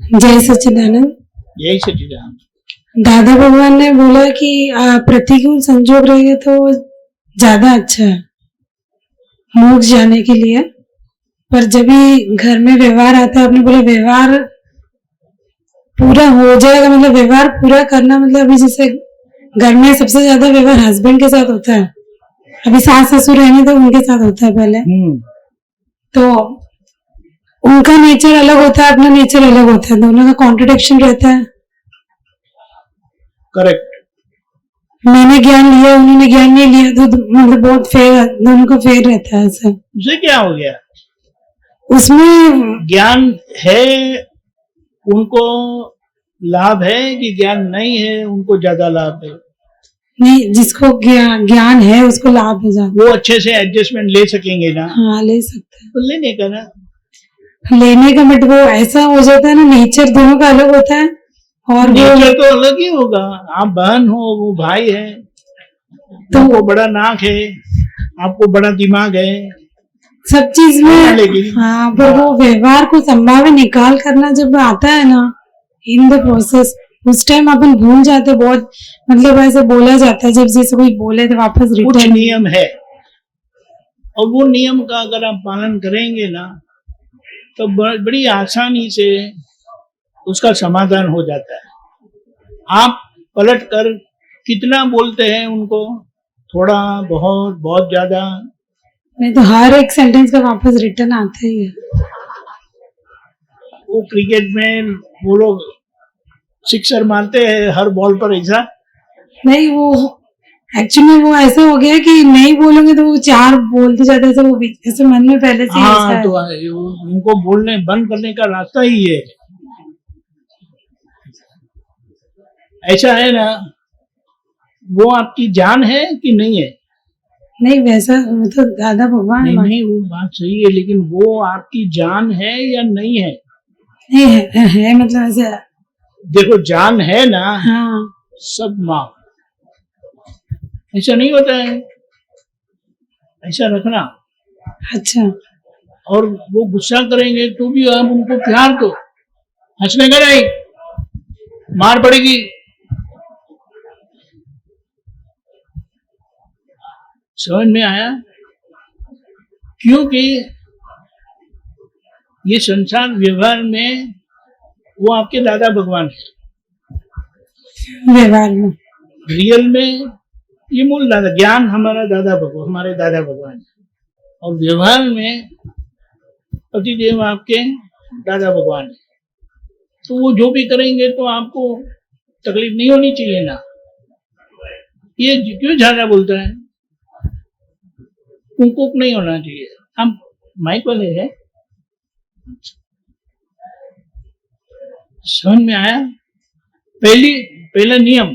जय सच्चिदानंद। यही सच्चिदानंद। दादा भगवान ने बोला कि प्रतिकूल संजोग रहेगा तो ज्यादा अच्छा है मोक्ष जाने के लिए, पर जब भी घर में व्यवहार आता है, आपने बोला व्यवहार पूरा हो जाएगा, मतलब व्यवहार पूरा करना, मतलब अभी जैसे घर में सबसे ज्यादा व्यवहार हस्बैंड के साथ होता है, अभी सास ससुर रहने तो उनके साथ होता है पहले, तो उनका नेचर अलग होता है, अपना नेचर अलग होता है, दोनों का कॉन्ट्रडिक्शन रहता है। करेक्ट। मैंने ज्ञान लिया, उन्होंने ज्ञान नहीं लिया, तो मतलब बहुत फेयर, दोनों को फेयर रहता है सर। उसे क्या हो गया? उसमें ज्ञान है उनको लाभ है कि ज्ञान नहीं है उनको ज्यादा लाभ है? नहीं, जिसको ज्ञान है उसको लाभ है ज्यादा। वो अच्छे से एडजस्टमेंट ले सकेंगे ना? हाँ, ले सकते हैं। तो लेने का ना, लेने का, बट वो ऐसा हो जाता है ना, नेचर दोनों का अलग होता है, और नेचर तो अलग ही होगा। आप बहन हो, वो भाई है, तो वो बड़ा नाक है, आपको बड़ा दिमाग है, सब चीज में। हाँ, पर वो व्यवहार को संभावना निकाल करना जब आता है ना इन द प्रोसेस, उस टाइम अपन भूल जाते बहुत, मतलब ऐसे बोला जाता है, जब जैसे कोई बोले तो वापस कुछ रिटर्न। नियम है और वो नियम का अगर आप पालन करेंगे ना तो बड़ी आसानी से उसका समाधान हो जाता है। आप पलट कर कितना बोलते हैं उनको, थोड़ा बहुत बहुत ज्यादा, नहीं तो हर एक सेंटेंस का वापस रिटर्न आता ही है। वो क्रिकेट में वो लोग सिक्सर मारते हैं हर बॉल पर, ऐसा नहीं, वो एक्चुअली वो ऐसा हो गया कि नहीं बोलोगे तो वो चार बोलते जाते हैं, वो ऐसे मन में पहले से ऐसा है। तो उनको बोलने बंद करने का रास्ता ही है। ऐसा है ना, वो आपकी जान है कि नहीं है? नहीं, वैसा वो तो दादा भगवान नहीं, वो बात सही है, लेकिन वो आपकी जान है या नहीं है? नहीं है मतलब ऐसे। देखो, जान है ना। हाँ, सब माफ, ऐसा नहीं होता है, ऐसा रखना। अच्छा। और वो गुस्सा करेंगे तो भी आप उनको प्यार दो, हंसने का नहीं, मार पड़ेगी। समझ में आया? क्योंकि ये संसार व्यवहार में वो आपके दादा भगवान है, व्यवहार में। रियल में ये मूल दादा, ज्ञान हमारा दादा भगवान, हमारे दादा भगवान है, और व्यवहार में पतिदेव आपके दादा भगवान है। तो वो जो भी करेंगे तो आपको तकलीफ नहीं होनी चाहिए ना। ये क्यों ज्यादा बोलता है? कुंकुक नहीं होना चाहिए। हम माइक वाले हैं, समझ में आया? पहला नियम,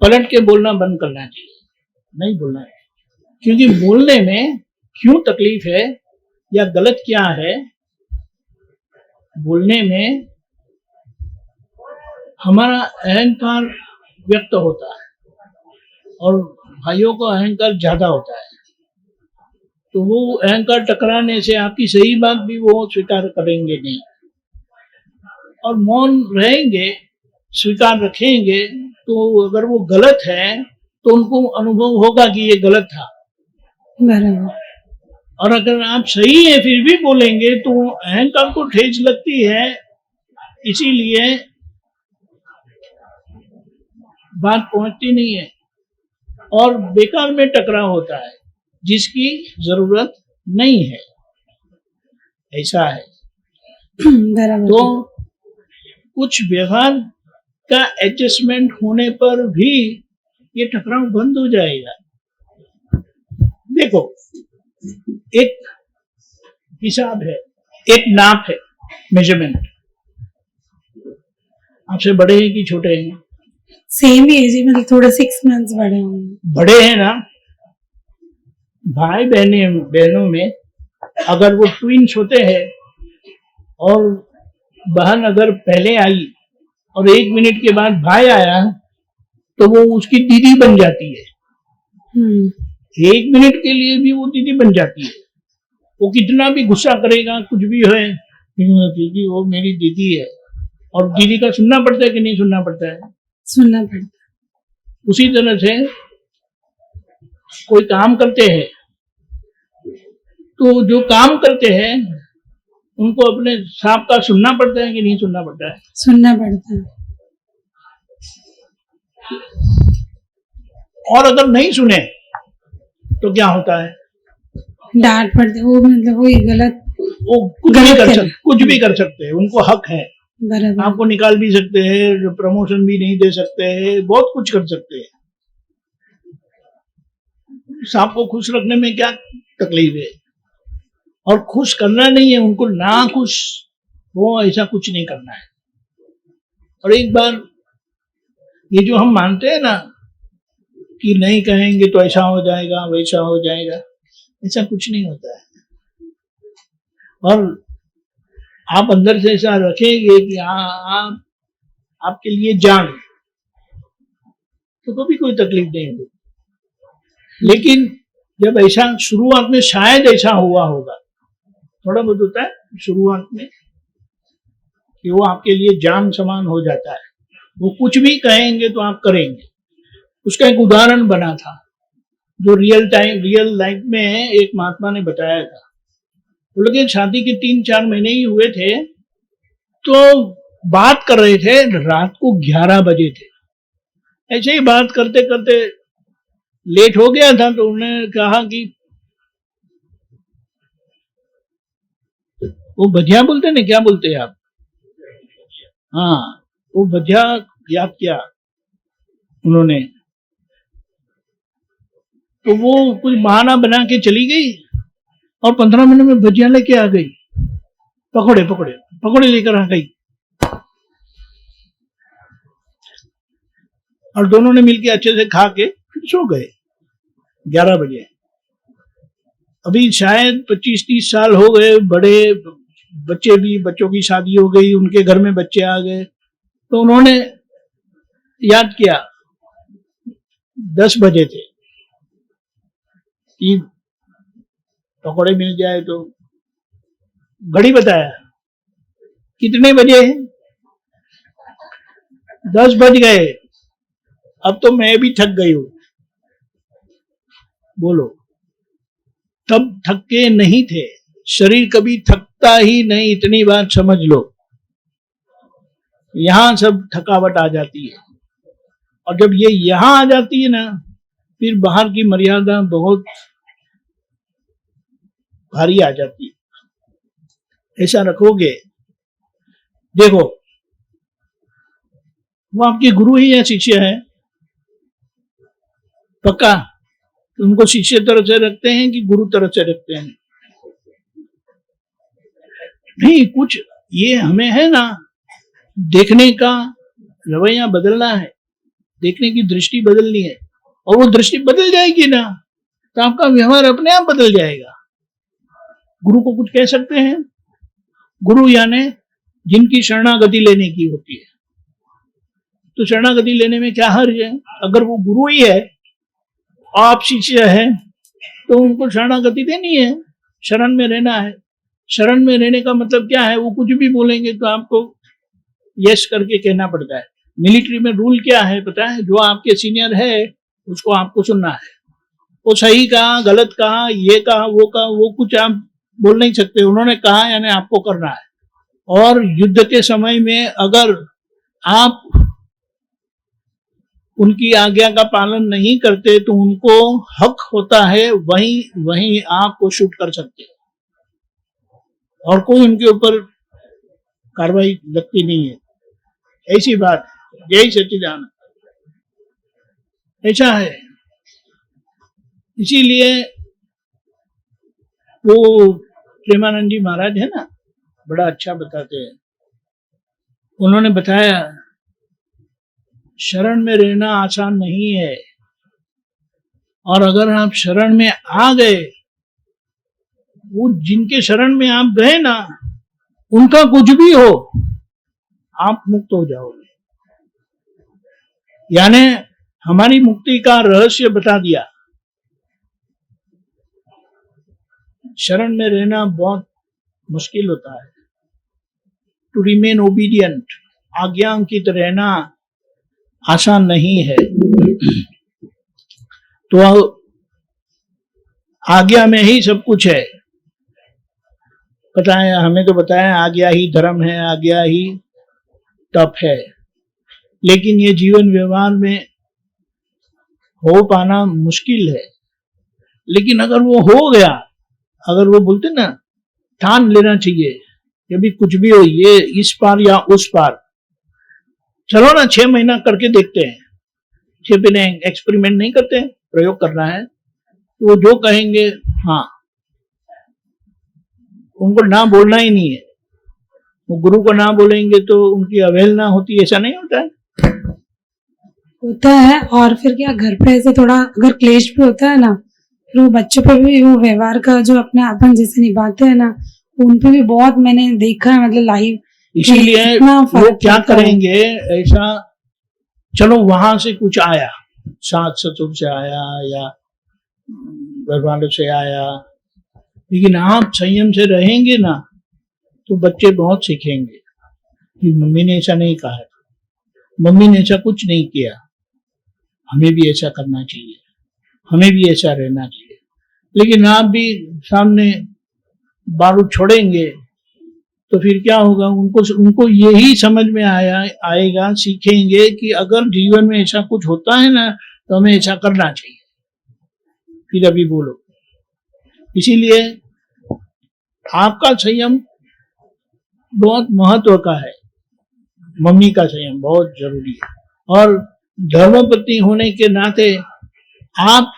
पलट के बोलना बंद करना चाहिए, नहीं बोलना है। क्योंकि बोलने में क्यों तकलीफ है या गलत क्या है, बोलने में हमारा अहंकार व्यक्त होता है और भाइयों को अहंकार ज्यादा होता है, तो वो अहंकार टकराने से आपकी सही बात भी वो स्वीकार करेंगे नहीं, और मौन रहेंगे, स्वीकार रखेंगे, तो अगर वो गलत है तो उनको अनुभव होगा कि ये गलत था। बराबर। और अगर आप सही है फिर भी बोलेंगे तो अहंकार को ठेस लगती है, इसीलिए बात पहुंचती नहीं है और बेकार में टकराव होता है जिसकी जरूरत नहीं है। ऐसा है। बराबर। तो कुछ व्यवहार का एडजस्टमेंट होने पर भी ये टकराव बंद हो जाएगा। देखो, एक हिसाब है, एक नाप है, मेजरमेंट। आपसे बड़े हैं कि छोटे हैं? सेम ही है जी, मतलब थोड़ा 6 मंथ्स बड़े होंगे। बड़े हैं ना। भाई बहनों में अगर वो ट्विंस होते हैं और बहन अगर पहले आई और 1 मिनट के बाद भाई आया तो वो उसकी दीदी बन जाती है। 1 मिनट के लिए भी वो दीदी बन जाती है। वो कितना भी गुस्सा करेगा, कुछ भी है, क्योंकि वो मेरी दीदी है, और दीदी का सुनना पड़ता है कि नहीं सुनना पड़ता है? सुनना पड़ता। उसी तरह से कोई काम करते हैं तो जो काम करते हैं उनको अपने साहब का सुनना पड़ता है कि नहीं सुनना पड़ता है? सुनना पड़ता है। और अगर नहीं सुने तो क्या होता है? डांट पड़ती, वो मतलब वही गलत वो कुछ भी गलत कर करें। सकते, कुछ भी कर सकते हैं, उनको हक है। बराबर। आपको निकाल भी सकते हैं, प्रमोशन भी नहीं दे सकते हैं, बहुत कुछ कर सकते हैं। सांप को खुश रखने में क्या तकलीफ है? और खुश करना नहीं है उनको, ना खुश वो ऐसा कुछ नहीं करना है। और एक बार ये जो हम मानते हैं ना कि नहीं कहेंगे तो ऐसा हो जाएगा वैसा हो जाएगा, ऐसा कुछ नहीं होता है। और आप अंदर से ऐसा रखेंगे कि आप आपके लिए जान, तो कभी कोई तकलीफ नहीं होगी। लेकिन जब ऐसा शुरुआत में शायद ऐसा हुआ होगा, थोड़ा बहुत होता है शुरुआत में कि वो आपके लिए जान समान हो जाता है, वो कुछ भी कहेंगे तो आप करेंगे। उसका एक उदाहरण बना था जो रियल लाइफ में एक महात्मा ने बताया था। वो लोग शादी के 3-4 महीने ही हुए थे, तो बात कर रहे थे, रात को 11 बजे थे। ऐसे ही बात करते करते लेट हो गया था, तो उन्होंने कहा कि वो भजिया बोलते ना, क्या बोलते हैं आप? हाँ, वो भजिया याद किया उन्होंने, तो वो कुछ बहाना बना के चली गई और 15 मिनट में भजिया लेके आ गई, पकौड़े लेकर आ गई, और दोनों ने मिलके अच्छे से खा के फिर सो गए 11 बजे। अभी शायद 25-30 साल हो गए, बड़े बच्चे भी, बच्चों की शादी हो गई, उनके घर में बच्चे आ गए, तो उन्होंने याद किया 10 बजे थे कि पकौड़े मिल जाए, तो घड़ी बताया कितने बजे? 10 बज गए, अब तो मैं भी थक गई हूं। बोलो, तब थके नहीं थे, शरीर कभी थकता ही नहीं, इतनी बात समझ लो। यहां सब थकावट आ जाती है, और जब ये यहां आ जाती है ना, फिर बाहर की मर्यादा बहुत भारी आ जाती है। ऐसा रखोगे, देखो वो आपके गुरु ही या शिष्य है? पक्का उनको शिष्य तरह से रखते हैं कि गुरु तरह से रखते हैं? नहीं, कुछ ये हमें है ना, देखने का रवैया बदलना है, देखने की दृष्टि बदलनी है, और वो दृष्टि बदल जाएगी ना तो आपका व्यवहार अपने आप बदल जाएगा। गुरु को कुछ कह सकते हैं? गुरु यानी जिनकी शरणागति लेने की होती है, तो शरणागति लेने में क्या हर्ज है? अगर वो गुरु ही है, आप शिष्य है, तो उनको शरणागति देनी है, शरण में रहना है। शरण में रहने का मतलब क्या है? वो कुछ भी बोलेंगे तो आपको यस करके कहना पड़ता है। मिलिट्री में रूल क्या है पता है? जो आपके सीनियर है उसको आपको सुनना है। वो सही कहा, गलत कहा, ये कहा, वो कुछ आप बोल नहीं सकते, उन्होंने कहा यानी आपको करना है। और युद्ध के समय में अगर आप उनकी आज्ञा का पालन नहीं करते तो उनको हक होता है वहीं आपको शूट कर सकते हैं, और कोई उनके ऊपर कार्रवाई लगती नहीं है। ऐसी बात, यही सच्चिदानंद ऐसा है। इसीलिए वो प्रेमानंद जी महाराज है ना, बड़ा अच्छा बताते हैं। उन्होंने बताया शरण में रहना आसान नहीं है, और अगर आप शरण में आ गए, वो जिनके शरण में आप गए ना, उनका कुछ भी हो आप मुक्त हो जाओगे। यानी हमारी मुक्ति का रहस्य बता दिया। शरण में रहना बहुत मुश्किल होता है, टू रिमेन ओबीडियंट। आज्ञा अंकित रहना आसान नहीं है। तो आज्ञा में ही सब कुछ है। पता है, हमें तो बताया आज्ञा ही धर्म है, आज्ञा ही तप है, लेकिन ये जीवन व्यवहार में हो पाना मुश्किल है। लेकिन अगर वो हो गया, अगर वो बोलते ना, ठान लेना चाहिए कि अभी कुछ भी हो, ये इस पार या उस पार, चलो ना 6 महीना करके देखते हैं। 6 महीने एक्सपेरिमेंट नहीं करते, प्रयोग करना है। तो वो जो कहेंगे, हाँ, उनको ना बोलना ही नहीं है। वो गुरु को ना बोलेंगे तो उनकी अवहेलना होती है, ऐसा नहीं होता है? होता है। और फिर क्या, घर पे ऐसे थोड़ा अगर क्लेश भी होता है ना, फिर वो बच्चों पे भी वो व्यवहार का जो अपने अपन जैसे निभाते हैं ना, उन पे भी बहुत मैंने देखा है, मतलब लाइव। इसीलिए इतना वो फर्क क्या पड़ता है। करेंगे, ऐसा, चलो वहां से कुछ आया, सास ससुर से आया या घर वालों से आया, लेकिन आप संयम से रहेंगे ना, तो बच्चे बहुत सीखेंगे कि मम्मी ने ऐसा नहीं कहा, मम्मी ने ऐसा कुछ नहीं किया, हमें भी ऐसा करना चाहिए, हमें भी ऐसा रहना चाहिए। लेकिन आप भी सामने बारूद छोड़ेंगे तो फिर क्या होगा, उनको यही समझ में आएगा, सीखेंगे कि अगर जीवन में ऐसा कुछ होता है ना, तो हमें ऐसा करना चाहिए। फिर अभी बोलो। इसीलिए आपका संयम बहुत महत्व का है, मम्मी का संयम बहुत जरूरी है। और धर्मपत्नी होने के नाते आप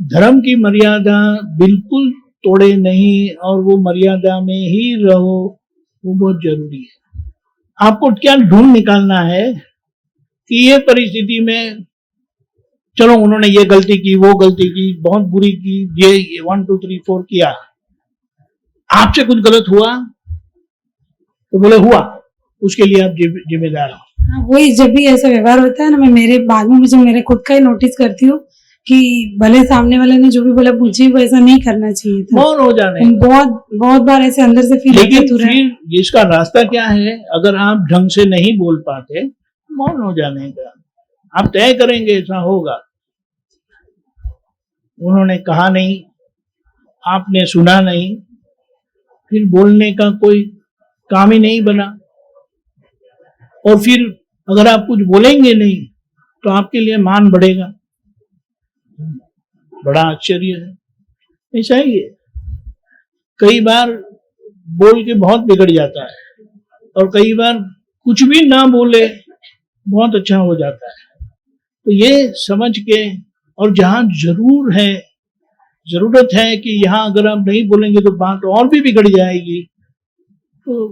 धर्म की मर्यादा बिल्कुल तोड़े नहीं, और वो मर्यादा में ही रहो, वो बहुत जरूरी है। आपको क्या ढूंढ निकालना है कि ये परिस्थिति में, चलो उन्होंने ये गलती की, वो गलती की, बहुत बुरी की, ये 1 2 3 4 किया, आपसे कुछ गलत हुआ तो बोले हुआ, उसके लिए आप जिम्मेदार हो। हाँ, वही जब भी ऐसा व्यवहार होता है ना, मैं मेरे बाद में मुझे मेरे खुद का ही नोटिस करती हूँ कि भले सामने वाले ने जो भी बोला, मुझे वो ऐसा नहीं करना चाहिए था। मौन हो जाने। बहुत बहुत बार ऐसे अंदर से फील लेकिन होता है। फिर इसका रास्ता क्या है, अगर आप ढंग से नहीं बोल पाते, मौन हो जाने का। आप तय करेंगे ऐसा होगा, उन्होंने कहा नहीं, आपने सुना नहीं, फिर बोलने का कोई काम ही नहीं बना। और फिर अगर आप कुछ बोलेंगे नहीं तो आपके लिए मान बढ़ेगा। बड़ा आश्चर्य है, ऐसा ही है। कई बार बोल के बहुत बिगड़ जाता है, और कई बार कुछ भी ना बोले बहुत अच्छा हो जाता है। तो ये समझ के, और जहां जरूरत है कि यहाँ अगर आप नहीं बोलेंगे तो बात और भी बिगड़ जाएगी, तो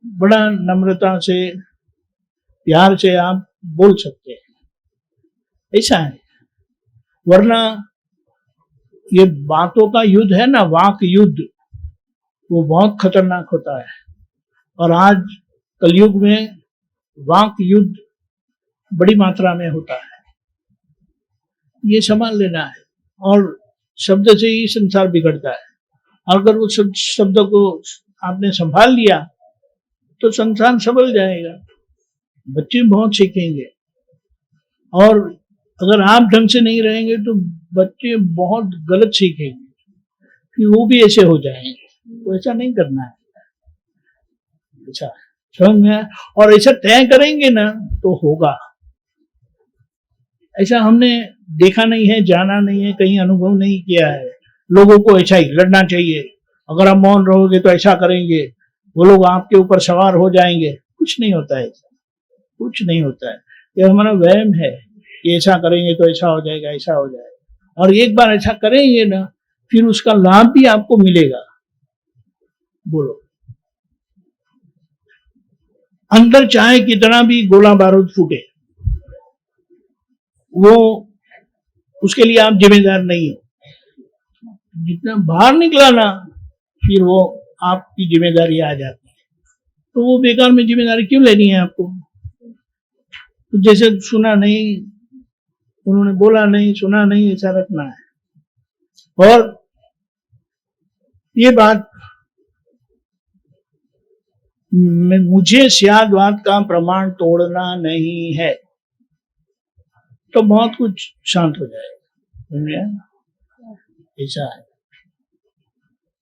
बड़ा नम्रता से, प्यार से आप बोल सकते हैं, ऐसा है। वरना ये बातों का युद्ध है ना, वाक युद्ध, वो बहुत खतरनाक होता है। और आज कलयुग में वाक युद्ध बड़ी मात्रा में होता है, ये संभाल लेना है। और शब्द से ही संसार बिगड़ता है। अगर उस शब्द को आपने संभाल लिया तो संसार संभल जाएगा, बच्चे बहुत सीखेंगे। और अगर आप ढंग से नहीं रहेंगे तो बच्चे बहुत गलत सीखेंगे, फिर वो भी ऐसे हो जाएंगे। तो ऐसा नहीं करना है। अच्छा, समझ में? और ऐसा तय करेंगे ना तो होगा। ऐसा हमने देखा नहीं है, जाना नहीं है, कहीं अनुभव नहीं किया है। लोगों को ऐसा ही लड़ना चाहिए, अगर आप मौन रहोगे तो ऐसा करेंगे, वो लोग आपके ऊपर सवार हो जाएंगे। कुछ नहीं होता है, कुछ नहीं होता है। ये हमारा वहम है कि ऐसा करेंगे तो ऐसा हो जाएगा, ऐसा हो जाएगा। और एक बार ऐसा करेंगे ना, फिर उसका लाभ भी आपको मिलेगा। बोलो, अंदर चाहे कितना भी गोला बारूद फूटे, वो उसके लिए आप जिम्मेदार नहीं हो। जितना बाहर निकला ना, फिर वो आपकी जिम्मेदारी आ जाती है। तो वो बेकार में जिम्मेदारी क्यों लेनी है आपको? तो जैसे सुना नहीं, उन्होंने बोला नहीं, सुना नहीं, ऐसा रखना है। और ये बात मुझे स्यादवाद का प्रमाण तोड़ना नहीं है, तो बहुत कुछ शांत हो जाएगा। समझे? ऐसा है।